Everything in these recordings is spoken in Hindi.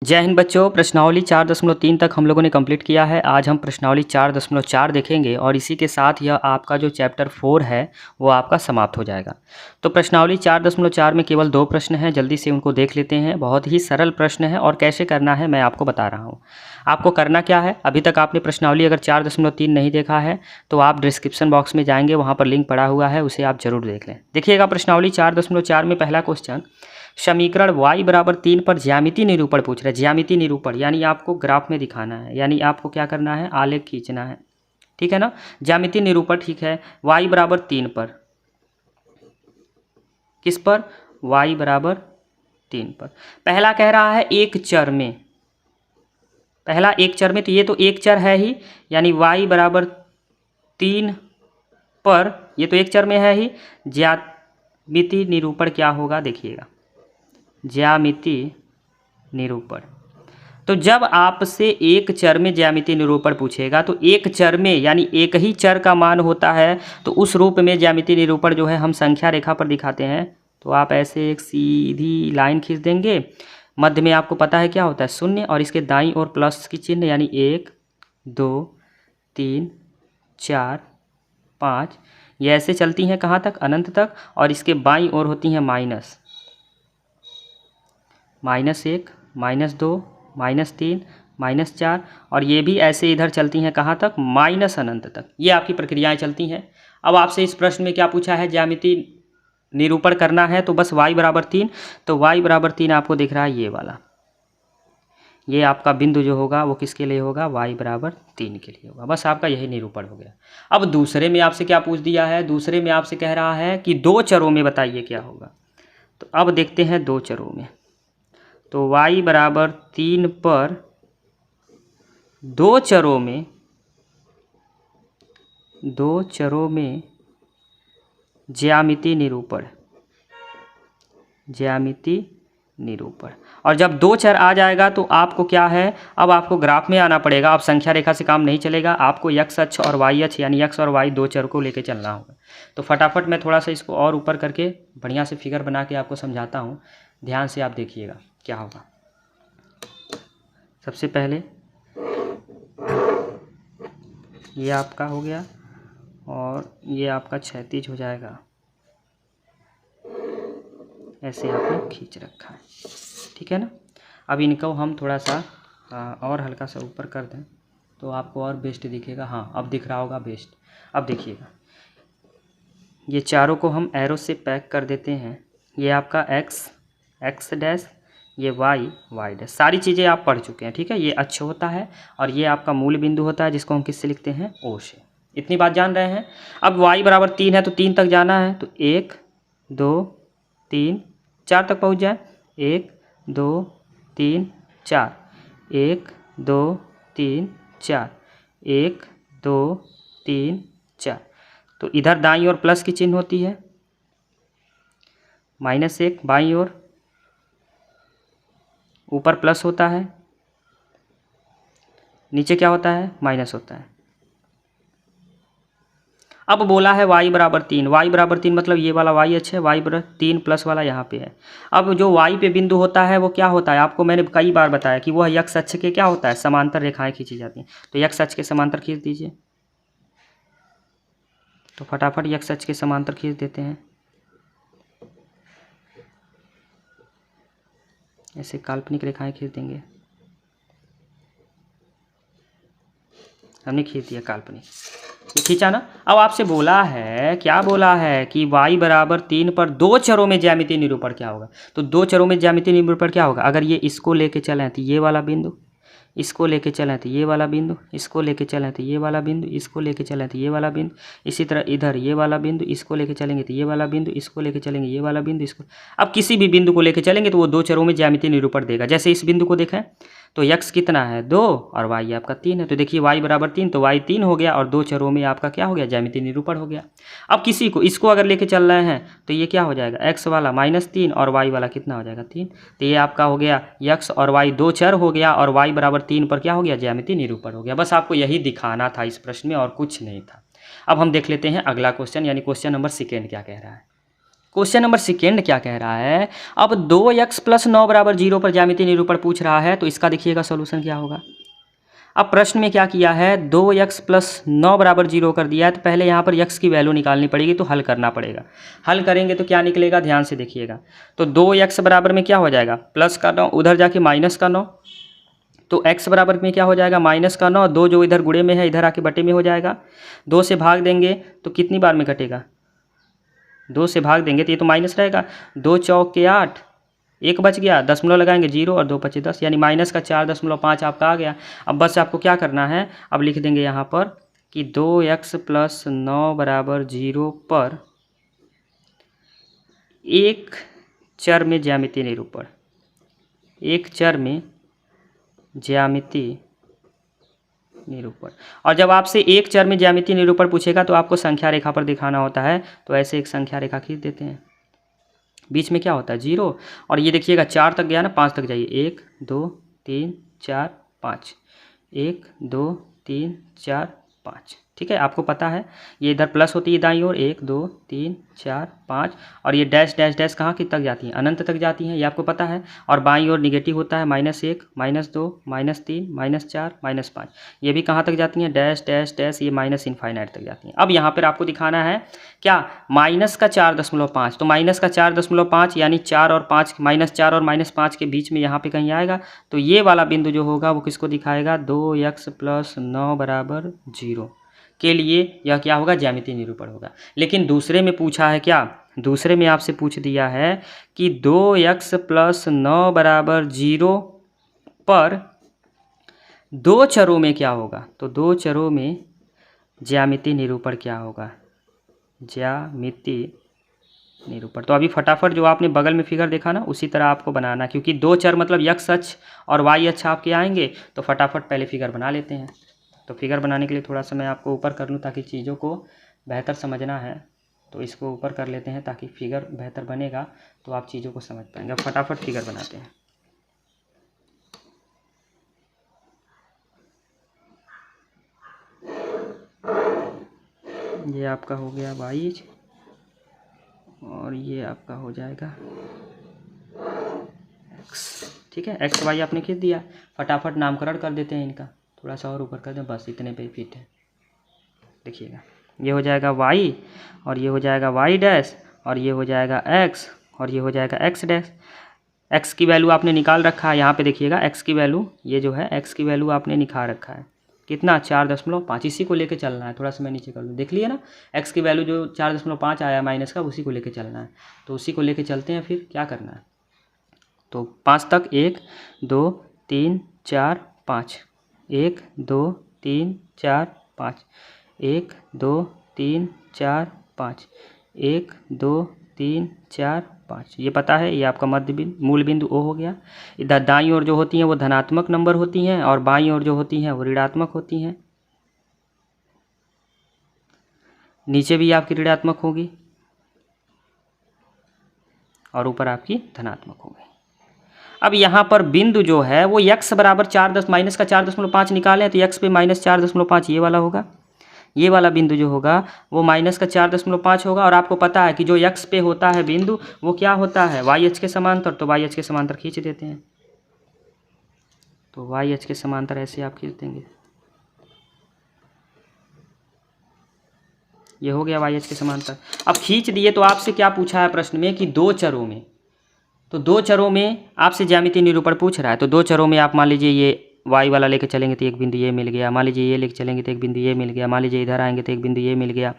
जय हिंद बच्चों। प्रश्नावली 4.3 तक हम लोगों ने कंप्लीट किया है। आज हम प्रश्नावली 4.4 देखेंगे और इसी के साथ यह आपका जो चैप्टर 4 है वो आपका समाप्त हो जाएगा। तो प्रश्नावली 4.4 में केवल 2 प्रश्न हैं, जल्दी से उनको देख लेते हैं। बहुत ही सरल प्रश्न है और कैसे करना है मैं आपको बता रहा हूँ। आपको करना क्या है, अभी तक आपने प्रश्नावली अगर 4.3 नहीं देखा है तो आप डिस्क्रिप्शन बॉक्स में जाएंगे, वहाँ पर लिंक पड़ा हुआ है, उसे आप जरूर देख लें। देखिएगा प्रश्नावली 4.4 में पहला क्वेश्चन, समीकरण y बराबर 3 पर ज्यामिति निरूपण पूछ रहा है। ज्यामिति निरूपण यानी आपको ग्राफ में दिखाना है, यानी आपको क्या करना है, आलेख खींचना है, ठीक है ना। ज्यामिति निरूपण ठीक है, y बराबर 3 पर, किस पर, y बराबर 3 पर। पहला कह रहा है एक चर में, पहला एक चर में, तो ये तो एक चर है ही, यानी y बराबर 3 पर, ये तो एक चर में है ही। ज्यामिति निरूपण क्या होगा देखिएगा, ज्यामिति निरूपण। तो जब आपसे एक चर में ज्यामिति निरूपण पूछेगा तो एक चर में यानी एक ही चर का मान होता है, तो उस रूप में ज्यामिति निरूपण जो है हम संख्या रेखा पर दिखाते हैं। तो आप ऐसे एक सीधी लाइन खींच देंगे, मध्य में आपको पता है क्या होता है, शून्य, और इसके दाईं ओर प्लस की चिन्ह, यानी 1 2 3 4 5, ये ऐसे चलती हैं कहाँ तक, अनंत तक, और इसके बाईं ओर होती हैं -1 -2 -3 -4, और ये भी ऐसे इधर चलती हैं कहाँ तक, माइनस अनंत तक। ये आपकी प्रक्रियाएं चलती हैं। अब आपसे इस प्रश्न में क्या पूछा है, ज्यामिति निरूपण करना है, तो बस y बराबर 3, तो y बराबर 3 आपको दिख रहा है ये वाला, ये आपका बिंदु जो होगा वो किसके लिए होगा, y बराबर 3 के लिए होगा। बस आपका यही निरूपण हो गया। अब दूसरे में आपसे क्या पूछ दिया है, दूसरे में आपसे कह रहा है कि 2 चरों में बताइए क्या होगा। तो अब देखते हैं 2 चरों में, तो y बराबर 3 पर 2 चरों में ज्यामिति निरूपण, ज्यामिति निरूपण। और जब 2 चर आ जाएगा तो आपको क्या है, अब आपको ग्राफ में आना पड़ेगा। अब संख्या रेखा से काम नहीं चलेगा, आपको x अक्ष और y अक्ष यानी x और y 2 चर को लेके चलना होगा। तो फटाफट मैं थोड़ा सा इसको और ऊपर करके बढ़िया से फिगर बना के आपको समझाता हूँ, ध्यान से आप देखिएगा क्या होगा। सबसे पहले ये आपका हो गया और ये आपका क्षैतिज हो जाएगा, ऐसे आपने खींच रखा है, ठीक है ना। अब इनको हम थोड़ा सा और हल्का सा ऊपर कर दें तो आपको और बेस्ट दिखेगा। हाँ, अब दिख रहा होगा बेस्ट। अब देखिएगा, ये चारों को हम एरो से पैक कर देते हैं। ये आपका x डैश, ये y डैश, सारी चीज़ें आप पढ़ चुके हैं, ठीक है। ये अक्ष होता है और ये आपका मूल बिंदु होता है, जिसको हम किससे लिखते हैं, O से। इतनी बात जान रहे हैं। अब y बराबर 3 है तो 3 तक जाना है, तो 1 2 3 4 तक पहुंच जाए, 1 2 3 4, 1 2 3 4, 1 2 3 4। तो इधर दाईं ओर प्लस की चिन्ह होती है, -1 बाईं ओर, ऊपर प्लस होता है, नीचे क्या होता है, माइनस होता है। अब बोला है y बराबर 3, y बराबर 3 मतलब ये वाला y अक्ष है, y बराबर 3 प्लस वाला यहाँ पे है। अब जो y पे बिंदु होता है वो क्या होता है, आपको मैंने कई बार बताया कि वह x अक्ष के क्या होता है, समांतर रेखाएं खींची जाती हैं। तो x अक्ष के समांतर खींच दीजिए, तो फटाफट x अक्ष के समांतर खींच देते हैं। ऐसे काल्पनिक रेखाएं खींच देंगे, हमने खींच दिया काल्पनिक, खींचा ना। अब आपसे बोला है, क्या बोला है कि y बराबर 3 पर 2 चरों में ज्यामिति निरूपण क्या होगा। तो 2 चरों में ज्यामिति निरूपण क्या होगा, अगर ये इसको लेके चलें तो ये वाला बिंदु, इसको लेके चलें तो ये वाला बिंदु, इसको लेके चलें तो ये वाला बिंदु, इसको लेके चलें तो ये वाला बिंदु, इसी तरह इधर ये वाला बिंदु, इसको लेके चलेंगे तो ये वाला बिंदु, इसको लेके चलेंगे ये वाला बिंदु, इसको। अब किसी भी बिंदु को लेके चलेंगे तो वो 2 चरों में ज्यामिति निरूपण देगा। जैसे इस बिंदु को देखें तो x कितना है, 2, और y आपका 3 है। तो देखिए y बराबर 3, तो y 3 हो गया और 2 चरों में आपका क्या हो गया, ज्यामिति निरूपण हो गया। अब किसी को इसको अगर लेके चल रहे हैं तो ये क्या हो जाएगा, x वाला -3 और y वाला कितना हो जाएगा, 3। तो ये आपका हो गया x और y 2 चर हो गया और y बराबर 3 पर क्या हो गया, ज्यामिति निरूपण हो गया। बस आपको यही दिखाना था इस प्रश्न में और कुछ नहीं था। अब हम देख लेते हैं अगला क्वेश्चन, यानी क्वेश्चन नंबर 2 क्या कह रहा है। क्वेश्चन नंबर सेकेंड क्या कह रहा है, अब 2x + 9 = 0 पर ज्यामितीय निरूपण पूछ रहा है, तो इसका देखिएगा सॉल्यूशन क्या होगा। अब प्रश्न में क्या किया है, 2x + 9 = 0 कर दिया है, तो पहले यहाँ पर x की वैल्यू निकालनी पड़ेगी, तो हल करना पड़ेगा। हल करेंगे तो क्या निकलेगा, ध्यान से देखिएगा। तो 2x बराबर में क्या हो जाएगा, प्लस का 9, उधर जाके माइनस का 9, तो x बराबर में क्या हो जाएगा, माइनस का 9, 2 जो इधर गुणे में है इधर आके बटे में हो जाएगा। 2 से भाग देंगे तो कितनी बार में कटेगा, 2 से भाग देंगे तो ये तो माइनस रहेगा। 2 चौक के 8, 1 बच गया, दशमलव लगाएंगे 0 और 2 पचे 10, यानी -4.5 आपका आ गया। अब बस आपको क्या करना है, अब लिख देंगे यहाँ पर कि 2x + 9 = 0 पर एक चर में ज्यामितीय निरूपण, एक चर में ज्यामितीय निरूपण। और जब आपसे एक चर में ज्यामितीय निरूपण पूछेगा तो आपको संख्या रेखा पर दिखाना होता है, तो ऐसे एक संख्या रेखा खींच देते हैं, बीच में क्या होता है 0, और ये देखिएगा 4 तक गया ना, 5 तक जाइए, 1 2 3 4 5, 1 2 3 4 5, ठीक है। आपको पता है ये इधर प्लस होती है दाईं ओर, 1 2 3 4 5, और ये डैश डैश डैश कहाँ की तक जाती हैं, अनंत तक जाती हैं, ये आपको पता है। और बाईं ओर निगेटिव होता है, -1 -2 -3 -4 -5, ये भी कहाँ तक जाती हैं, डैश डैश डैश, ये -∞ तक जाती हैं। अब यहाँ पर आपको दिखाना है क्या, -4.5, तो -4.5 यानी 4 और 5, -4 और -5 के बीच में यहाँ पे कहीं आएगा, तो ये वाला बिंदु जो होगा वो किसको दिखाएगा, 2x + 9 = 0 के लिए यह क्या होगा, ज्यामितीय निरूपण होगा। लेकिन दूसरे में पूछा है क्या, दूसरे में आपसे पूछ दिया है कि 2x + 9 = 0 पर दो चरों में क्या होगा, तो दो चरों में ज्यामितीय निरूपण क्या होगा, ज्यामितीय निरूपण। तो अभी फटाफट जो आपने बगल में फिगर देखा ना उसी तरह आपको बनाना, क्योंकि दो चर मतलब x अक्ष और y अक्ष आपके आएंगे, तो फटाफट पहले फिगर बना लेते हैं। तो फिगर बनाने के लिए थोड़ा सा मैं आपको ऊपर कर लूँ ताकि चीज़ों को बेहतर समझना है, तो इसको ऊपर कर लेते हैं ताकि फिगर बेहतर बनेगा, तो आप चीज़ों को समझ पाएंगे। अब फटाफट फिगर बनाते हैं। ये आपका हो गया y, और ये आपका हो जाएगा x, ठीक है। x y आपने खींच दिया, फटाफट नामकरण कर देते हैं इनका, थोड़ा सा और ऊपर कर दें, बस इतने पे फिट है। देखिएगा ये हो जाएगा y, और ये हो जाएगा y डैश, और ये हो जाएगा x, और ये हो जाएगा x डैश। x की वैल्यू आपने निकाल रखा है, यहाँ पे देखिएगा x की वैल्यू, ये जो है x की वैल्यू आपने निकाल रखा है, कितना 4.5, इसी को लेके चलना है। थोड़ा सा मैं नीचे कर लूँ, देख लिए ना, x की वैल्यू जो 4.5 आया माइनस का, उसी को लेके चलना है, तो उसी को लेके चलते हैं। फिर क्या करना है, तो 5 तक 1 2 3 4 5, 1 2 3 4 5, 1 2 3 4 5, 1 2 3 4 5, ये पता है, ये आपका मध्य बिंदु, मूल बिंदु O हो गया। इधर दाईं ओर जो होती हैं वो धनात्मक नंबर होती हैं, और बाईं ओर जो होती हैं वो ऋणात्मक होती हैं, नीचे भी आपकी ऋणात्मक होगी और ऊपर आपकी धनात्मक होगी। अब यहाँ पर बिंदु जो है वो x बराबर -4.5 निकालें, तो x पे -4.5 ये वाला होगा, ये वाला बिंदु जो होगा वो -4.5 होगा। और आपको पता है कि जो x पे होता है बिंदु वो क्या होता है, y अक्ष के समांतर, तो y अक्ष के समांतर खींच देते हैं, तो y अक्ष के समांतर ऐसे आप खींच देंगे, ये हो गया y अक्ष के समांतर। अब खींच दिए तो आपसे क्या पूछा है प्रश्न में कि दो चरों में, तो दो चरों में आपसे ज्यामितीय निरूपण पूछ रहा है, तो दो चरों में आप मान लीजिए ये y वाला लेके चलेंगे तो एक बिंदु ये मिल गया, मान लीजिए ये लेके चलेंगे तो एक बिंदु ये मिल गया, मान लीजिए इधर आएंगे तो एक बिंदु ये मिल गया,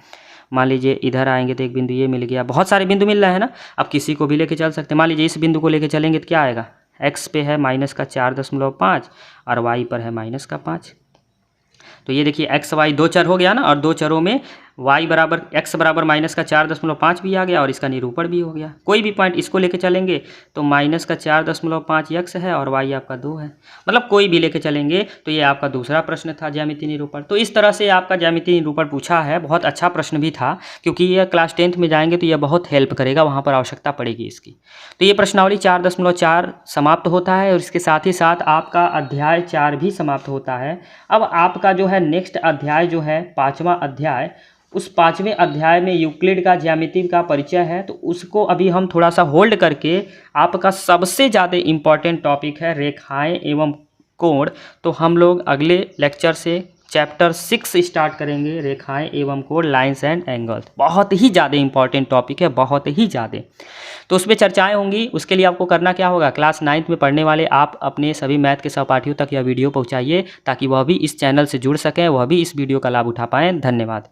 मान लीजिए इधर आएंगे तो एक बिंदु ये मिल गया, बहुत सारे बिंदु मिल रहे हैं ना। अब किसी को भी लेके चल सकते हैं, मान लीजिए इस बिंदु को लेके चलेंगे तो क्या आएगा, x पे है -4.5 और y पर है -5, तो ये देखिए x y दो चर हो गया ना, और दो चरों में y बराबर x बराबर -4.5 भी आ गया और इसका निरूपण भी हो गया। कोई भी पॉइंट इसको लेके चलेंगे तो -4.5 x है और y आपका 2 है, मतलब कोई भी लेके चलेंगे। तो ये आपका दूसरा प्रश्न था ज्यामितीय निरूपण। तो इस तरह से आपका ज्यामितीय निरूपण पूछा है, बहुत अच्छा प्रश्न भी था, क्योंकि यह क्लास 10th में जाएंगे तो यह बहुत हेल्प करेगा, वहाँ पर आवश्यकता पड़ेगी इसकी। तो ये प्रश्नावली 4.4 समाप्त होता है, और इसके साथ ही साथ आपका अध्याय 4 भी समाप्त होता है। अब आपका जो है नेक्स्ट अध्याय जो है 5वां अध्याय, उस 5वें अध्याय में यूक्लिड का ज्यामिति का परिचय है, तो उसको अभी हम थोड़ा सा होल्ड करके आपका सबसे ज़्यादा इम्पॉर्टेंट टॉपिक है रेखाएं एवं कोण। तो हम लोग अगले लेक्चर से चैप्टर 6 स्टार्ट करेंगे, रेखाएं एवं कोण, लाइंस एंड एंगल्स। बहुत ही ज़्यादा इंपॉर्टेंट टॉपिक है, बहुत ही ज़्यादा। तो उसमें चर्चाएं होंगी। उसके लिए आपको करना क्या होगा, क्लास 9th में पढ़ने वाले आप अपने सभी मैथ के सहपाठियों तक यह वीडियो पहुंचाइए, ताकि वह भी इस चैनल से जुड़ सकें, वह भी इस वीडियो का लाभ उठा पाएँ। धन्यवाद।